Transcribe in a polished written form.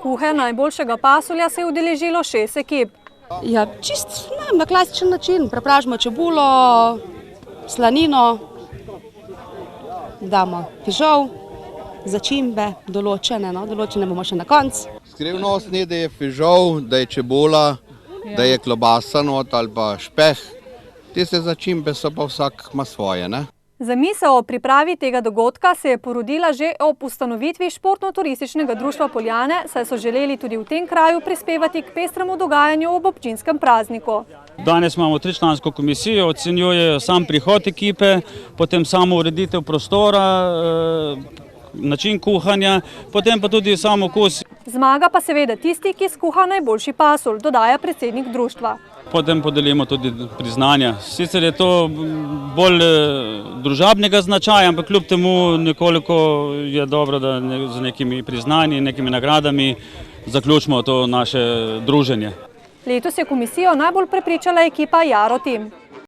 kuhe najboljšega pasulja se je udeležilo 6 ekip. Ja, čist na klasičen način. Prepražimo čebulo, slanino, damo fižol, začimbe, določene bomo še na koncu. Skrivnost ni, da je fižol, da je čebula, da je klobasa not ali pa špeh. Tiste začimbe so pa vsak ima svoje, ne? Zamisel o pripravi tega dogodka se je porodila že ob ustanovitvi Športno-turističnega društva Poljane, saj so želeli tudi v tem kraju prispevati k pestremu dogajanju ob občinskem prazniku. Danes imamo 3-člansko komisijo, ocenjujejo sam prihod ekipe, potem samo ureditev prostora, način kuhanja, potem pa tudi sam okus. Zmaga pa seveda tisti, ki skuha najboljši pasulj, dodaja predsednik društva. Potem podelimo tudi priznanja. Sicer je to bolj družabnega značaja, ampak kljub temu nekoliko je dobro, da z nekimi priznanji, nekimi nagradami zaključimo to naše druženje. Letos je komisijo najbolj prepričala ekipa Jaro Tim.